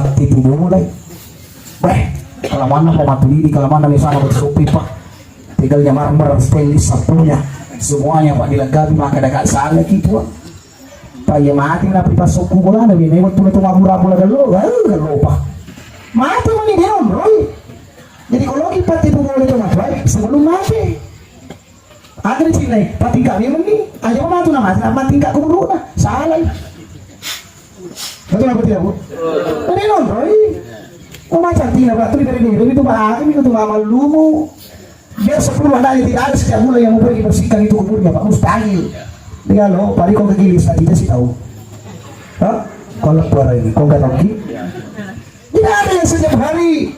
pati tubuh mulai. Kalau mana pematu diri, kalau mana misalnya bersupi pak, tinggalnya marmer, stainless sapunya, semuanya pak dilengkapi maka dekat salah gitu. Pak ya mati na pipa suku bola, nabi memang tuh mabura-bura dulu, lupa. Mati mana dia Roy. Jadi kalau kita tipu boleh itu mati sebelum mati. Ada di sini, pati kami ini, aja matu nama tingkat kubur na, salah. Betul apa tidak bu? Tadi Roy. Oh macam tidak pak, tuh dari diri itu pak, ini itu amal lumu. Biar 10 anak yang tidak ada setiap bulan yang mau pergi bersihkan itu kuburnya pak, mustahil. Dia loh, paling kau kegilis tadi sih tahu. Hah? Kalau keluar ini, kau nggak tahu ki? Tidak ada yang setiap hari.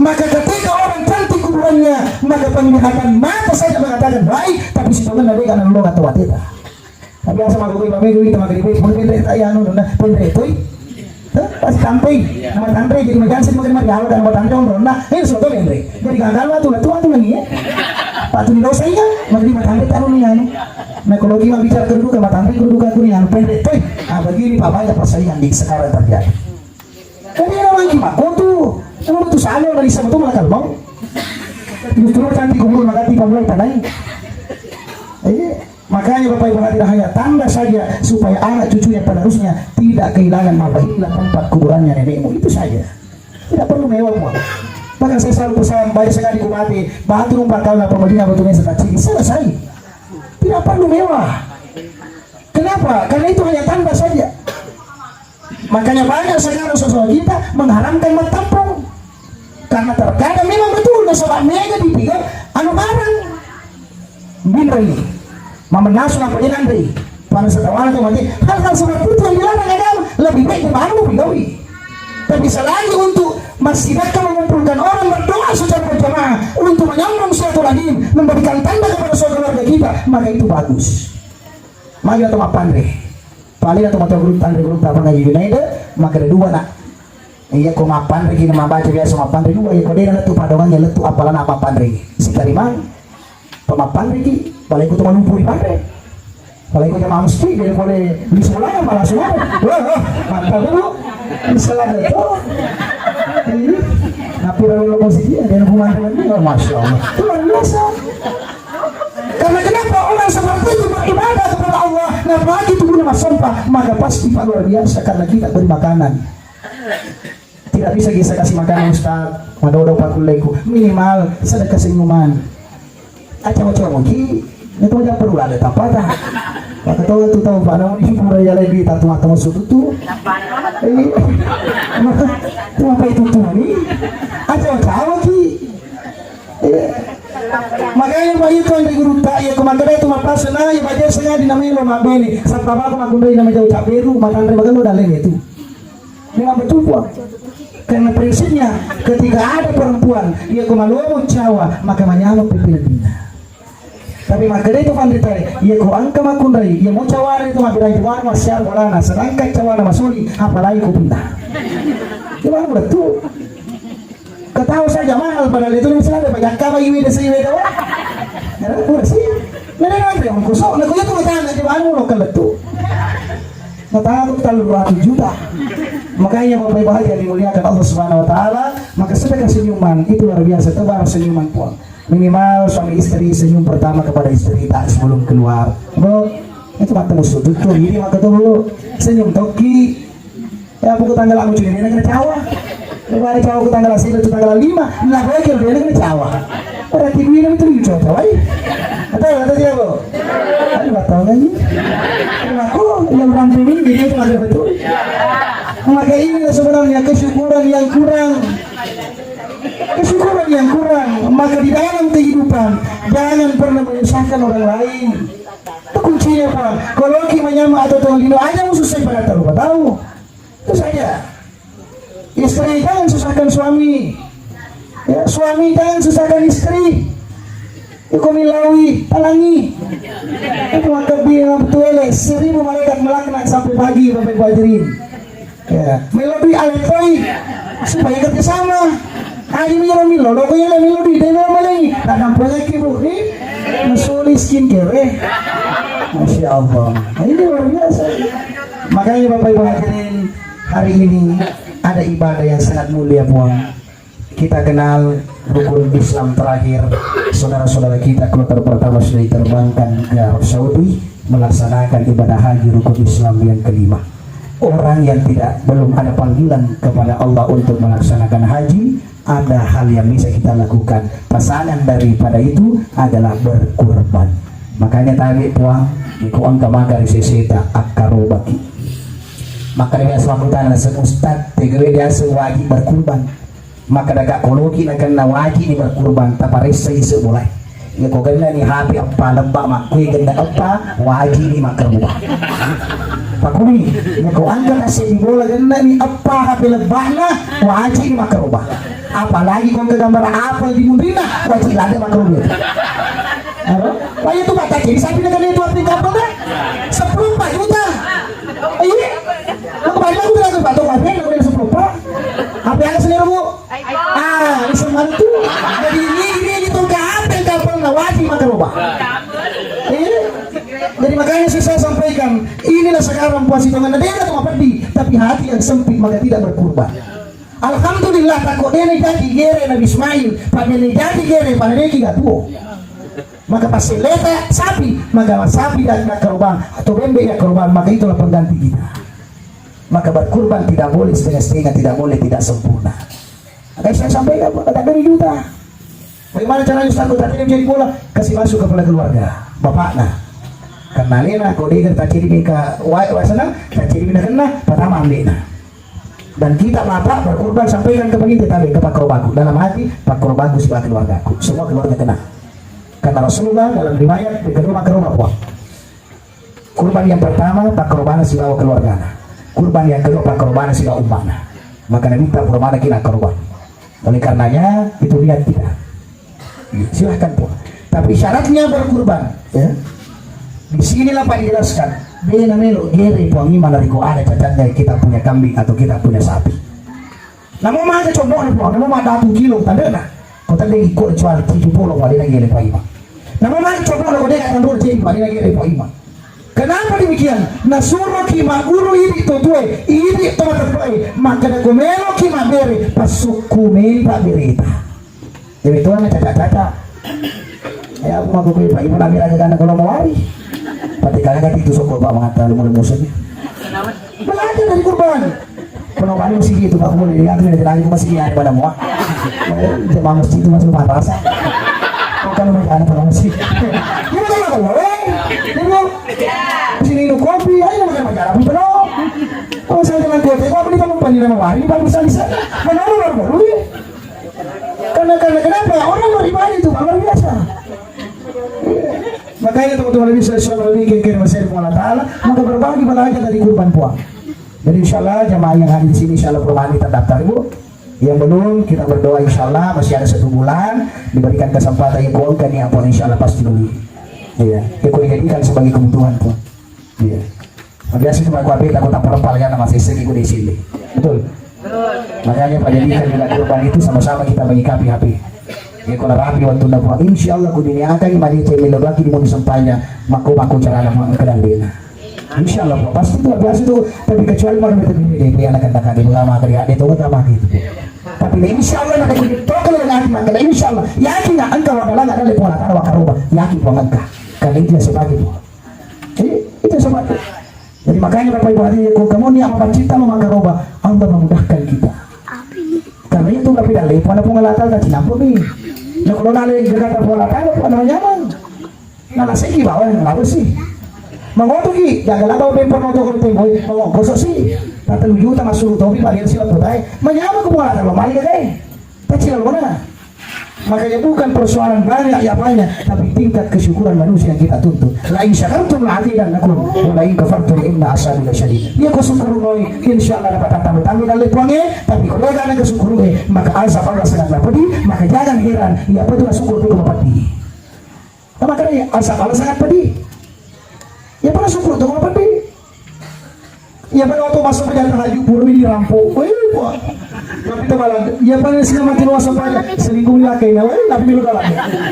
Maka ketika orang cantik kuburannya, maka penglihatan mata saja mengatakan baik, tapi sebenarnya dia kan lo nggak tahu tidak. Tapi asal aku ibu ibu itu makan ibu, mungkin dia tak yang nuna, pendek itu. Pas camping, nama tante jadi macam sih mungkin macam dan nama tante orang nah, ini suatu benda. Jadi gagal waktu lagi ya. Pak tu dosa ya, mesti nama tante tahu nih anu. Nah kalau kita bicara kedudukan nama tante kedudukan aku nih anu pendek, begini papa ya persaingan di sekarang terjadi. Kan dia orang gimana? Kau tuh, emang betul salah dari sama tuh malah kalbang. Justru cantik kubur maka tiga mulai tanai. Makanya Bapak Ibu hadirin hanya tanda saja supaya anak cucu yang penerusnya tidak kehilangan marwah. Inilah tempat kuburannya nenekmu, itu saja. Tidak perlu mewah pun. Bahkan saya selalu pesan baik sekali kumati batu rumah kau lah pemadina batunya sekecil selesai. Tidak perlu mewah. Kenapa? Karena itu hanya tanda saja. Makanya banyak sekarang sosok kita mengharamkan matampung. Karena terkadang memang betul sobat mega dipikir anu barang. Bintang ini. Memenasu apa dia nanti pada setawana itu mati hal-hal seperti itu yang dilarang agama lebih baik baru digawi. Tapi selagi untuk masjid mengumpulkan orang berdoa secara berjamaah untuk menyambung silaturahim, memberikan tanda kepada saudara kita, maka itu bagus. Mari atau pandre paling atau mata belum pandre belum tak pernah jadi maka ada dua nak. Iya kau mapan lagi nama baca biasa mapan dua ya kau dia letu padongannya letu apalan apa pandre si tariman pemapan lagi. Paling ikut menumpuri pantai, paling ikut jamaah masjid, dia boleh beli semuanya malah semua. Wah, mantap dulu, misalnya itu, ini, napi lalu posisi ada yang hubungan dengan dia, masya Allah, luar biasa. Karena kenapa orang seperti itu beribadah kepada Allah, dan lagi tubuhnya mas sampah, maka pasti luar biasa karena kita beri makanan. Tidak bisa kita kasih makanan Ustaz, waduh pakuleku, minimal sedekah senyuman. Acau-acau mungkin itu aja perlu ada tapata. Maka tahu tu tahu pada mau ibu raya lagi tatu suatu tu. Tu apa itu tu ni? Acau-acau lagi. Makanya bayi tu yang guru tak ya kemana itu mapa sana ya baca sana di namanya lo mabeli. Saat apa aku nak gundai nama jauh caberu makan dari bagai lo dah lagi tu. Memang betul puan. Karena prinsipnya ketika ada perempuan dia kemaluan Jawa maka menyalur pimpinan. Tapi makanya itu kan ditanya, ya kau angka makundai, ya mau cawan itu mah bilang cawan masyar warana, sedangkan cawan masuli, apalagi kau pindah. Gimana betul? Ketahu saja mahal padahal itu misalnya ada banyak kau iwi desa iwi dah. Ya, boleh sih. Mana nanti yang kusok, nak kau itu macam nak cawan lo kalau betul. Katakan kita 200 juta. Makanya Bapak Ibu yang dimuliakan Allah Subhanahu Wa Taala, maka sedekah senyuman itu luar biasa, tebar senyuman pun. Minimal suami istri senyum pertama kepada istri tak sebelum keluar. Bro, itu mata musuh tuh ini maka tuh senyum toki. Ya aku tanggal aku jadi dia kena cawa. Lepas cawa aku tanggal 1 itu tanggal 5, nah lagi dia kena cawa. Berarti gue ini itu lucu cawa. Kata dia bro. Aduh nggak tahu lagi. Aku yang orang ini jadi itu ada betul. Maka ini sebenarnya kesyukuran yang kurang. Kesyukuran yang kurang, maka di dalam kehidupan jangan pernah menyusahkan orang lain. Itu kuncinya Pak. Kalau kita menyama atau tolong dino aja musuh saya pada tahu. Itu saja. Istri jangan susahkan suami. Ya, suami jangan susahkan istri. Iku milawi, talangi. Itu maka bilang betul 1000 malaikat melaknat sampai pagi Bapak Ibu hadirin. Ya, melodi aletoi supaya kerjasama. Hari ini orang milo, lo punya melodi, dia nama lagi. Tak nampak lagi bu, ni masuk skincare, masya Allah. Ini luar biasa. Makanya Bapak Ibu hadirin hari ini ada ibadah yang sangat mulia puang. Kita kenal rukun Islam terakhir, saudara-saudara kita kloter pertama sudah diterbangkan ke Arab Saudi melaksanakan ibadah haji rukun Islam yang kelima. Orang yang belum ada panggilan kepada Allah untuk melaksanakan haji, ada hal yang bisa kita lakukan. Pasangan daripada itu adalah berkurban. Makanya tadi puang ikuan kamagari seseta akarobaki. Maka dia selamutan na ustad tegawe dia wajib berkurban. Maka daga kologi na kan wajib ni berkurban taparisa isu mulai. Ya ko ganna ni happy apa lembak mak kuy ganda apa wajib ni makarubah. Pakuni ya ko angkat nasi di bola ganna ni apa happy lebahna wajib ni makarubah. Apalagi kau gambar apa di mundina wajib ada makarubah. Wah itu kata jadi sapi dengan itu apa kapan dah? 10 juta. Iya. Aku bayar aku bilang Pak Tok apa yang udah 10 Pak? Apa yang sendiri Bu? Ini semua itu. Jadi ini itu kapan kapan wajib makan rubah. Iya. Jadi makanya saya sampaikan inilah sekarang puas itu mana dia cuma pergi tapi hati yang sempit maka tidak berkurban. Alhamdulillah takut dia jadi gere Nabi Ismail, pada dia jadi gere pada dia tidak tuh. Maka pasti leta sapi, maka sapi dan kurban atau bembe ya kurban, maka itulah pengganti kita. Maka berkurban tidak boleh setengah-setengah, tidak boleh tidak sempurna. Maka saya sampaikan ada 2 juta. Bagaimana caranya Ustaz? Tadi jadi bola kasih masuk kepada keluarga, bapaknya. Karena lena kode kita ciri ke wasana, kita ciri kena pertama ambilnya. Dan kita bapak berkurban sampaikan ke begitu tadi ke Pak Korbaku dalam hati Pak Korbaku sebagai keluargaku, semua keluarga kena. Karena Rasulullah dalam riwayat di rumah puang. Kurban yang pertama Pak Korban si bawa keluarga. Kurban yang kedua Pak Korban si bawa umpana. Maka Nabi tak kurban kita korban. Oleh karenanya itu lihat tidak. Silahkan puang. Tapi syaratnya berkurban. Ya. Di sinilah Pak dijelaskan. Bena melo gere puang ini mana riko ada cacatnya kita punya kambing atau kita punya sapi. Namun mah ada contohnya puang. Namun mah ada 1 kilo tanda na. Kau tanda ikut jual 70 wali lagi le Pak Imam. Nama mana coba kalau dia akan dulu jadi pada lagi Pak Imam. Kenapa demikian? Nasuruh kima guru ini tutue, ini tomat terbaik. Maka ada kumelo kima beri, pasuk kumeli Pak berita. Jadi itu kan caca-caca. Ya aku mau beri Pak Imam lagi karena kalau mau lari. Pati kalian itu sokol Pak mengatar musuhnya. Belajar dari kurban. Kalau kalian masih gitu Pak boleh lihat dari lagi masih ada pada muak. Jemaah masjid itu masih lupa rasa. Kalau mereka ada pada masjid. Gimana kalau Tengok, sini minum kopi, ayo makan makan belum. Oh saya dengan kopi, kau beli kamu panjang nama wari, baru bisa. Mana orang baru ya? Karena kenapa? Orang beribadah itu luar biasa. Makanya teman-teman bisa selalu mikir masih Allah Taala, maka berbagi belajar dari kurban puang. Jadi insyaallah jemaah yang hadir di sini insyaallah permani terdaftar ibu. Yang belum kita berdoa insyaallah masih ada 1 bulan diberikan kesempatan yang kuatkan yang pun insyaallah pasti dulu. Iya, ikut dijadikan sebagai kebutuhan pun. Iya. Biasa cuma aku tak kota perempal kan masih segi di sini. Betul. Makanya Pak jadikan dengan kurban itu sama-sama kita menyikapi HP. Ya kalau rapi waktu nak buat insyaallah ku dunia akan mari cemil lagi di mundi sampainya maku cara nama kedalina. Insyaallah pasti itu biasa itu tapi kecuali mau ini dia anak anak di ulama kerja itu utama gitu. Tapi insyaallah nak ikut tokol dengan maka insyaallah yakin enggak engkau adalah ada pola kana wakaruba yakin pangka karena itu sebagai itu sebagai. Jadi makanya Bapak Ibu hadirin kamu ni apa cinta mau wakaruba Allah memudahkan kita. Karena itu tapi dalih pada pengelatan tak campur ni. Nah kalau nale jaga pola kana pada nyaman. Nah segi bawa yang lalu sih. Mengotoki jaga lalu tempo untuk tempo mau gosok sih. Tata 7 juta masuk topi barian sila putai. Menyama ke pola kalau mari ke kecil mana. Makanya bukan persoalan banyak ya banyak, tapi tingkat kesyukuran manusia yang kita tuntut. Lain syakartum la'azidannakum wa lain kafartum inna azabi lasyadid. Dia kesyukur noi insyaallah dapat tambah-tambah dan lepangnya, tapi kalau ada kesyukur maka azab Allah sangatlah pedih, maka jangan heran ya betul syukur itu pedih. Makanya azab Allah sangat pedih. Ya pada syukur itu pedih. Ya pada waktu masuk ke jalan haji buru ini rampung. Tapi itu malah ya pada sini mati luas saja selingkuh laki-laki tapi milu dalam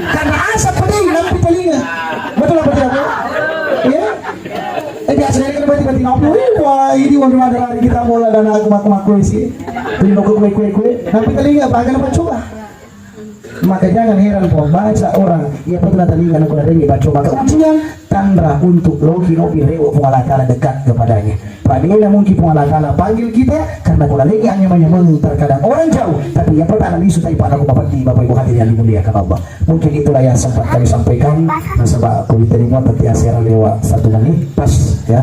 karena asap pedih lampu telinga betul apa tidak ya biasanya kan berarti pala tinapi, wah ini wala dari kita mula dan aku maku sih. Tuh kue. Tapi telinga bagan apa coba? Maka jangan heran po, baca orang ia pernah telinga aku ada baca maka ujian tanda untuk logi rewo pengalakala dekat kepadanya. Padahal mungkin pengalakala panggil kita karena kula lagi hanya menyemang terkadang orang jauh, tapi yang pertama isu tadi pada aku bapak ibu hadirin yang dimuliakan Allah. Mungkin itulah yang sempat kami sampaikan. Sebab aku diterima tapi asyara lewat 1 menit pas ya.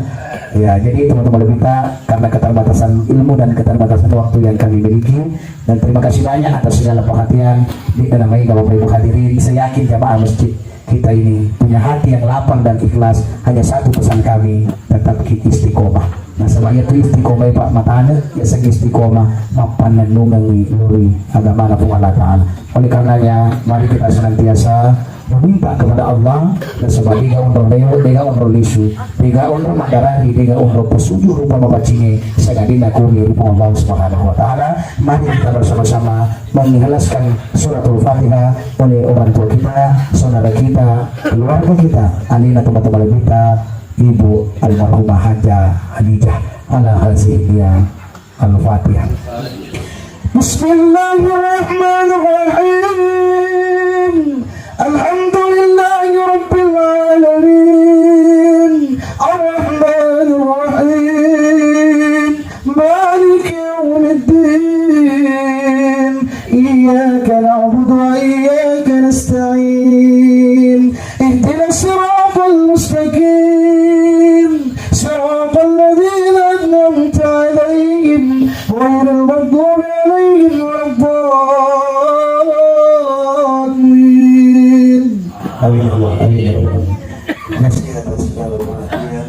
Ya, jadi teman-teman kita karena keterbatasan ilmu dan keterbatasan waktu yang kami miliki, dan terima kasih banyak atas segala perhatian di dalam Bapak Ibu hadirin. Saya yakin jamaah masjid kita ini punya hati yang lapang dan ikhlas. Hanya satu pesan kami, tetap kita istiqomah. Nah, sebab itu istiqomah Pak Matana, ya segi istiqomah mapan dan nungangi luri agama Allah Ta'ala. Oleh karenanya, mari kita senantiasa meminta kepada Allah dan sebab dia untuk lewat, dia untuk lisu, dia untuk madarari, dia untuk pesujuh rupa bapacine segadina kuni rupa Allah Subhanahu Wa Ta'ala. Mari kita bersama-sama mengikhlaskan suratul Fatihah oleh orang tua kita, saudara kita, keluarga kita, alina teman-teman kita, Ibu almarhumah Haja Hadijah ala hazihiyah al-Fatihah. Bismillahirrahmanirrahim. Alhamdulillahi Rabbil Alamin, Ar-Rahmanir Rahim, Maliki Yawmiddin, Iyyaka na'budu wa iyyaka nasta'in, Ihdinas siratal mustaqim, siratal ladzina an'amta 'alaihim, ghairil maghdubi 'alaihim waladdallin. Amin Allah, amin Allah. Kasih atas segala perhatian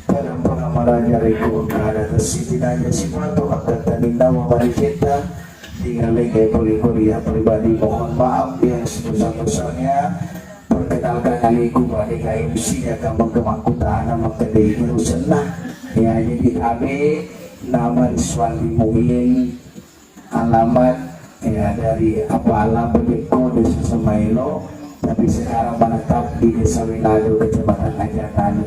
pada pengamalan jariku ada tersitinanya sifato akan tadinda memberi cinta tinggal lagi kuliah pribadi. Mohon maaf yang sebesar-besarnya. Perkenalkan aliku pada MC akan menggemangkutan nama kedai Rusenah ya, jadi AB nama Iswandi Muin, alamat ya dari Apala Bedeko Desa Semailo, tapi sekarang menetap di Desa Winado Kecamatan Ajaran.